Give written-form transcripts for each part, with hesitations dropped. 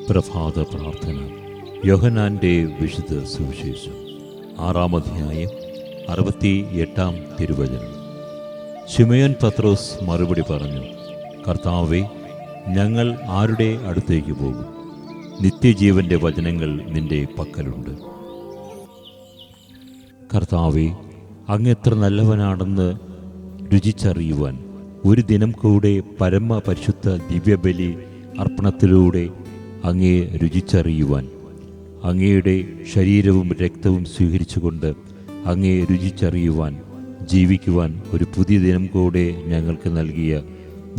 പ്രഭാത പ്രാർത്ഥന. യോഹന്നാൻ്റെ വിശുദ്ധ സുവിശേഷം 6-ാം അധ്യായം 68-ാം തിരുവചനം. ശിമയോൻ പത്രോസ് മറുപടി പറഞ്ഞു, കർത്താവേ, ഞങ്ങൾ ആരുടെ അടുത്തേക്ക് പോകും? നിത്യജീവൻ്റെ വചനങ്ങൾ നിന്റെ പക്കലുണ്ട്. കർത്താവേ, അങ്ങ് എത്ര നല്ലവനാണെന്ന് രുചിച്ചറിയുവാൻ ഒരു ദിനം കൂടെ പരമപരിശുദ്ധ ദിവ്യബലി അർപ്പണത്തിലൂടെ അങ്ങയെ രുചിച്ചറിയുവാൻ, അങ്ങയുടെ ശരീരവും രക്തവും സ്വീകരിച്ചുകൊണ്ട് അങ്ങയെ രുചിച്ചറിയുവാൻ, ജീവിക്കുവാൻ ഒരു പുതിയ ദിനം കൂടെ ഞങ്ങൾക്ക് നൽകിയ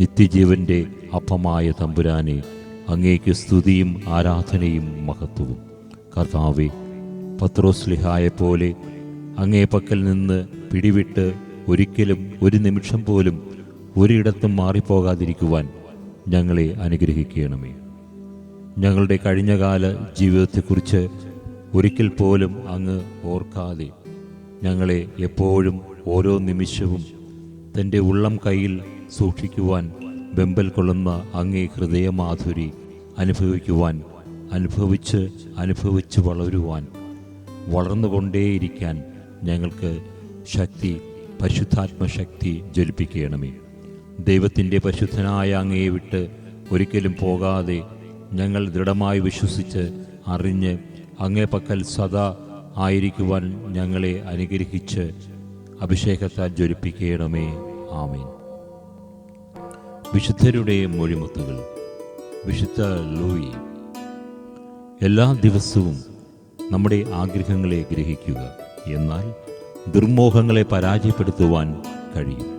നിത്യജീവൻ്റെ അപ്പമായ തമ്പുരാനെ, അങ്ങേക്ക് സ്തുതിയും ആരാധനയും മഹത്വവും. കർത്താവേ, പത്രോസ്ലിഹായെപ്പോലെ അങ്ങേ പക്കൽ നിന്ന് പിടിവിട്ട് ഒരിക്കലും ഒരു നിമിഷം പോലും ഒരിടത്തും മാറിപ്പോകാതിരിക്കുവാൻ ഞങ്ങളെ അനുഗ്രഹിക്കണമേ. ഞങ്ങളുടെ കഴിഞ്ഞകാല ജീവിതത്തെക്കുറിച്ച് ഒരിക്കൽ പോലും അങ്ങ് ഓർക്കാതെ ഞങ്ങളെ എപ്പോഴും ഓരോ നിമിഷവും തൻ്റെ ഉള്ളം കയ്യിൽ സൂക്ഷിക്കുവാൻ വെമ്പൽ കൊള്ളുന്ന അങ്ങേ ഹൃദയമാധുരി അനുഭവിക്കുവാൻ, അനുഭവിച്ച് വളരുവാൻ, വളർന്നുകൊണ്ടേയിരിക്കാൻ ഞങ്ങൾക്ക് ശക്തി, പരിശുദ്ധാത്മശക്തി ജ്വലിപ്പിക്കണമേ. ദൈവത്തിൻ്റെ പരിശുദ്ധനായ അങ്ങയെ വിട്ട് ഒരിക്കലും പോകാതെ ഞങ്ങൾ ദൃഢമായി വിശ്വസിച്ച് അറിഞ്ഞ് അങ്ങേ പക്കൽ സദാ ആയിരിക്കുവാൻ ഞങ്ങളെ അനുഗ്രഹിച്ച് അഭിഷേകത്താൽ ജ്വലിപ്പിക്കണമേ. ആമേൻ. വിശുദ്ധരുടെ മൊഴിമുത്തുകൾ. വിശുദ്ധ ലൂയി. എല്ലാ ദിവസവും നമ്മുടെ ആഗ്രഹങ്ങളെ ഗ്രഹിക്കുക, എന്നാൽ ദുർമോഹങ്ങളെ പരാജയപ്പെടുത്തുവാൻ കഴിയും.